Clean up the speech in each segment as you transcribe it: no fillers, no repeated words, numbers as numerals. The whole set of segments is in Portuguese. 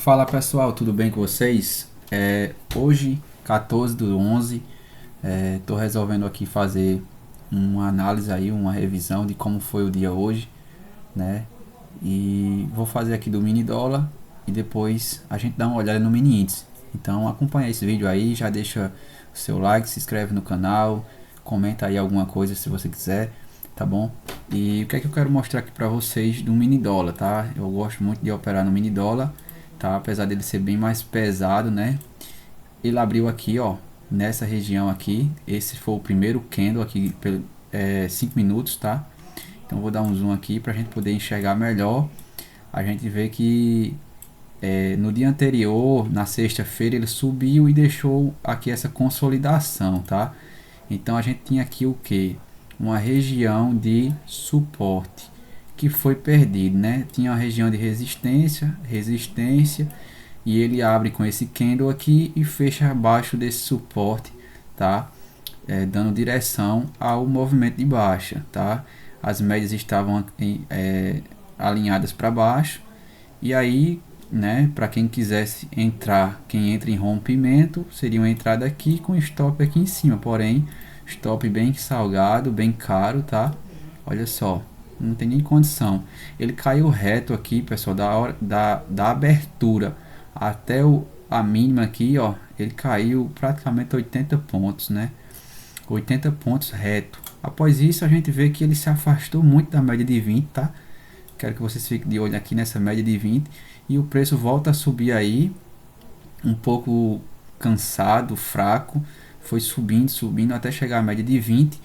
Fala pessoal, tudo bem com vocês? Hoje, 14 do 11, tô resolvendo aqui fazer uma análise aí, uma revisão de como foi o dia hoje, né? E vou fazer aqui do mini dólar e depois a gente dá uma olhada no mini índice. Então acompanha esse vídeo aí, já deixa o seu like, se inscreve no canal, comenta aí alguma coisa se você quiser, tá bom? E o que é que eu quero mostrar aqui pra vocês do mini dólar, tá? Eu gosto muito de operar no mini dólar, tá? Apesar dele ser bem mais pesado, né? Ele abriu aqui, ó, nessa região aqui. Esse foi o primeiro candle aqui pelo 5 minutos, tá? Então vou dar um zoom aqui para a gente poder enxergar melhor. A gente vê que no dia anterior, na sexta-feira, ele subiu e deixou aqui essa consolidação, tá? Então a gente tinha aqui o que? Uma região de suporte que foi perdido, né? Tinha uma região de resistência, e ele abre com esse candle aqui e fecha abaixo desse suporte, tá? Dando direção ao movimento de baixa, tá? As médias estavam alinhadas para baixo e aí, né, para quem quisesse entrar, quem entra em rompimento, seria uma entrada aqui com stop aqui em cima, porém stop bem salgado, bem caro, tá? Olha só, não tem nem condição. Ele caiu reto aqui, pessoal, da abertura até a mínima aqui, ó, ele caiu praticamente 80 pontos, né? 80 pontos reto. Após isso, a gente vê que ele se afastou muito da média de 20, tá? Quero que vocês fiquem de olho aqui nessa média de 20 e o preço volta a subir aí, um pouco cansado, fraco, foi subindo até chegar à média de 20.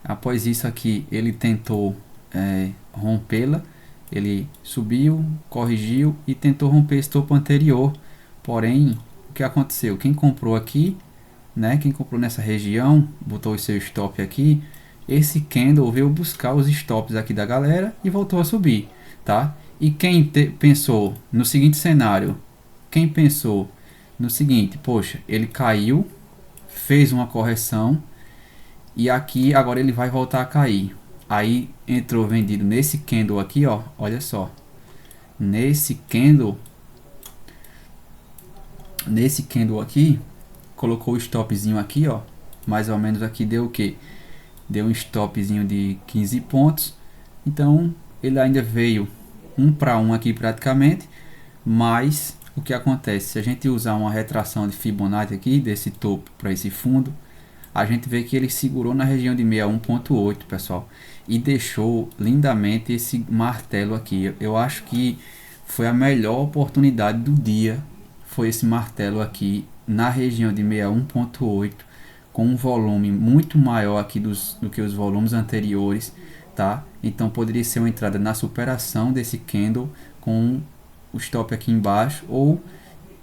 Após isso aqui, ele tentou rompê-la, ele subiu, corrigiu e tentou romper esse topo anterior. Porém, o que aconteceu? Quem comprou aqui, né? Quem comprou nessa região, botou o seu stop aqui. Esse candle veio buscar os stops aqui da galera e voltou a subir, tá? E quem pensou no seguinte cenário, quem pensou no seguinte, poxa, ele caiu, fez uma correção e aqui agora ele vai voltar a cair. Aí entrou vendido nesse candle aqui, ó, olha só. Nesse candle aqui, colocou o stopzinho aqui, ó, mais ou menos aqui deu o que? Deu um stopzinho de 15 pontos. Então ele ainda veio 1 para 1 aqui praticamente, mas o que acontece? Se a gente usar uma retração de Fibonacci aqui, desse topo para esse fundo, a gente vê que ele segurou na região de 61.8, pessoal, e deixou lindamente esse martelo aqui. Eu acho que foi a melhor oportunidade do dia, foi esse martelo aqui na região de 61.8, com um volume muito maior aqui do que os volumes anteriores, tá? Então poderia ser uma entrada na superação desse candle com o stop aqui embaixo, ou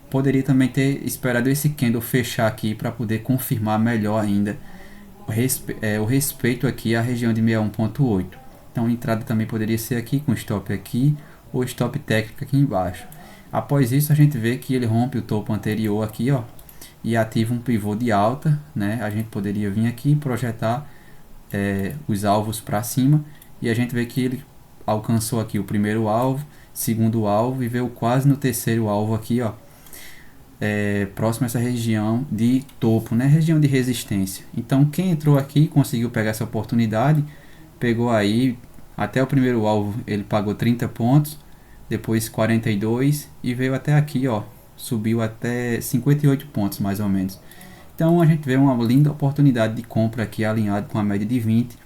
poderia também ter esperado esse candle fechar aqui para poder confirmar melhor ainda o respeito aqui à região de 61.8. Então a entrada também poderia ser aqui com stop aqui ou stop técnico aqui embaixo. Após isso a gente vê que ele rompe o topo anterior aqui, ó, e ativa um pivô de alta, né? A gente poderia vir aqui e projetar os alvos para cima e a gente vê que ele alcançou aqui o primeiro alvo, segundo alvo e veio quase no terceiro alvo aqui, ó, próximo a essa região de topo, né? Região de resistência. Então quem entrou aqui conseguiu pegar essa oportunidade, pegou aí até o primeiro alvo, ele pagou 30 pontos, depois 42 e veio até aqui, ó, subiu até 58 pontos mais ou menos. Então a gente vê uma linda oportunidade de compra aqui alinhado com a média de 20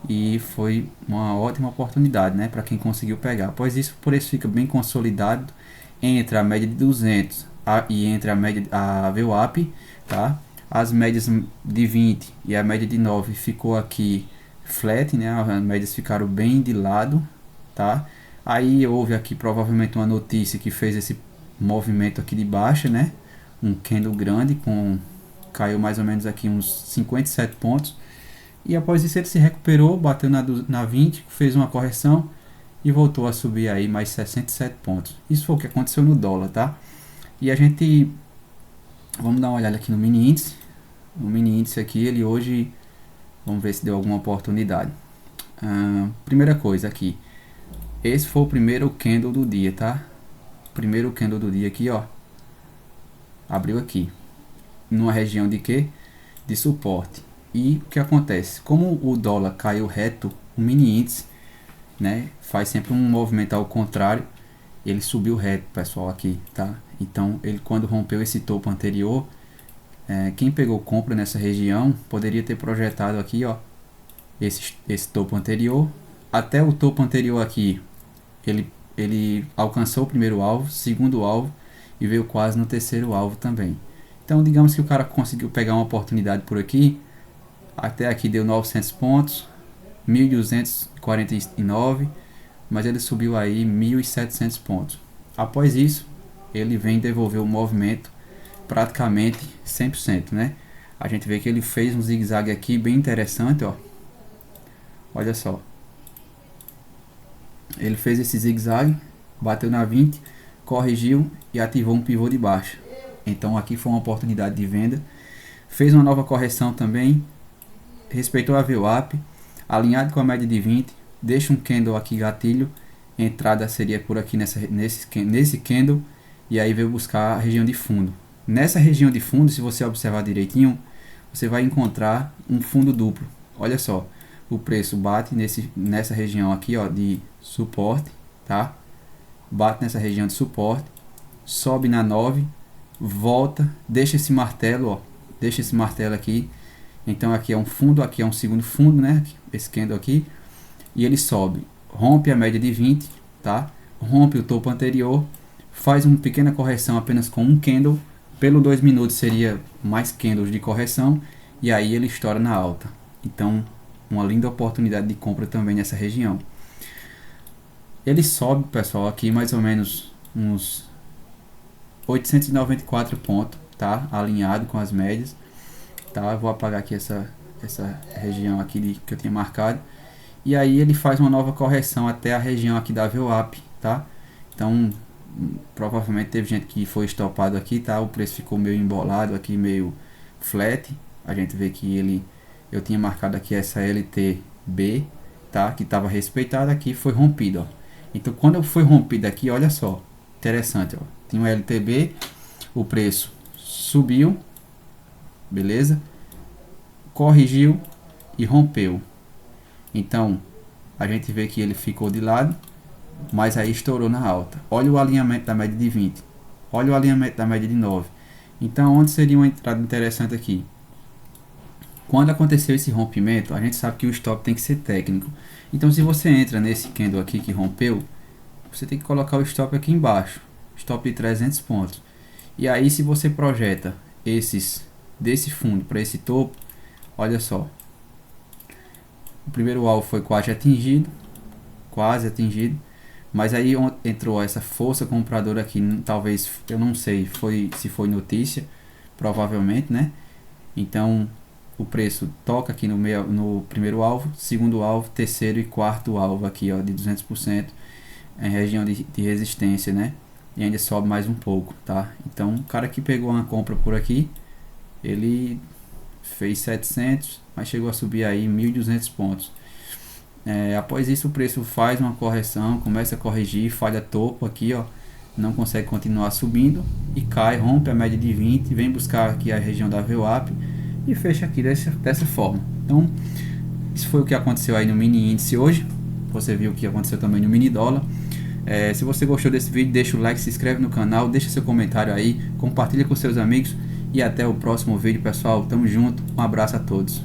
e foi uma ótima oportunidade, né, para quem conseguiu pegar. Após isso, o preço fica bem consolidado entre a média de 200 e entre a média a VWAP, tá? As médias de 20 e a média de 9 ficou aqui flat, né? As médias ficaram bem de lado, tá? Aí houve aqui provavelmente uma notícia que fez esse movimento aqui de baixa, né? Um candle grande caiu mais ou menos aqui uns 57 pontos. E após isso ele se recuperou, bateu na 20, fez uma correção e voltou a subir aí mais 67 pontos. Isso foi o que aconteceu no dólar, tá? E a gente, vamos dar uma olhada aqui no mini índice. O mini índice aqui, ele hoje, vamos ver se deu alguma oportunidade. Primeira coisa aqui, esse foi o primeiro candle do dia, tá? primeiro candle do dia aqui, ó, abriu aqui numa região de quê? De suporte. E o que acontece? Como o dólar caiu reto, o mini índice, né, faz sempre um movimento ao contrário. Ele subiu reto, pessoal, aqui, tá? Então ele, quando rompeu esse topo anterior, quem pegou compra nessa região poderia ter projetado aqui, ó, esse topo anterior até o topo anterior aqui. Ele alcançou o primeiro alvo, segundo alvo, e veio quase no terceiro alvo também. Então digamos que o cara conseguiu pegar uma oportunidade por aqui, até aqui deu 900 pontos, 1.249, mas ele subiu aí 1.700 pontos. Após isso, ele vem devolver o movimento praticamente 100%, né? A gente vê que ele fez um zigue-zague aqui bem interessante, ó. Olha só. Ele fez esse zigue-zague, bateu na 20, corrigiu e ativou um pivô de baixa. Então aqui foi uma oportunidade de venda. Fez uma nova correção também, respeitou a VWAP, alinhado com a média de 20, deixa um candle aqui gatilho, entrada seria por aqui nesse candle, e aí veio buscar a região de fundo. Nessa região de fundo, se você observar direitinho, você vai encontrar um fundo duplo. Olha só, o preço bate nessa região aqui, ó, de suporte, tá? Bate nessa região de suporte, sobe na 9, volta, deixa esse martelo, ó, deixa esse martelo aqui. Então aqui é um fundo, aqui é um segundo fundo, né? Esse candle aqui, e ele sobe, rompe a média de 20, tá? Rompe o topo anterior, faz uma pequena correção apenas com um candle. Pelo 2 minutos seria mais candles de correção, e aí ele estoura na alta. Então uma linda oportunidade de compra também nessa região. Ele sobe, pessoal, aqui mais ou menos uns 894 pontos, tá? Alinhado com as médias, tá? Eu vou apagar aqui essa região aqui que eu tinha marcado. E aí ele faz uma nova correção até a região aqui da VWAP, tá? Então provavelmente teve gente que foi estopado aqui, tá? O preço ficou meio embolado aqui, meio flat. A gente vê que eu tinha marcado aqui essa LTB, tá? Que estava respeitada, aqui foi rompido, ó. Então quando foi rompido aqui, olha só, interessante, ó. Tinha um LTB, o preço subiu, beleza? Corrigiu e rompeu. Então a gente vê que ele ficou de lado, mas aí estourou na alta. Olha o alinhamento da média de 20, olha o alinhamento da média de 9. Então onde seria uma entrada interessante aqui? Quando aconteceu esse rompimento, a gente sabe que o stop tem que ser técnico. Então se você entra nesse candle aqui que rompeu, você tem que colocar o stop aqui embaixo, stop de 300 pontos. E aí se você projeta desse fundo para esse topo, olha só, o primeiro alvo foi quase atingido, mas aí entrou essa força compradora aqui, talvez, eu não sei se foi notícia, provavelmente, né? Então o preço toca aqui no primeiro alvo, segundo alvo, terceiro e quarto alvo aqui, ó, de 200% em região de resistência, né? E ainda sobe mais um pouco, tá? Então o cara que pegou uma compra por aqui, ele fez 700, mas chegou a subir aí 1.200 pontos. Após isso o preço faz uma correção, começa a corrigir, falha topo aqui, ó, não consegue continuar subindo e cai, rompe a média de 20, vem buscar aqui a região da VWAP e fecha aqui dessa forma. Então isso foi o que aconteceu aí no mini índice hoje. Você viu o que aconteceu também no mini dólar. Se você gostou desse vídeo, deixa o like, se inscreve no canal, deixa seu comentário aí, compartilha com seus amigos e até o próximo vídeo, pessoal. Tamo junto, um abraço a todos.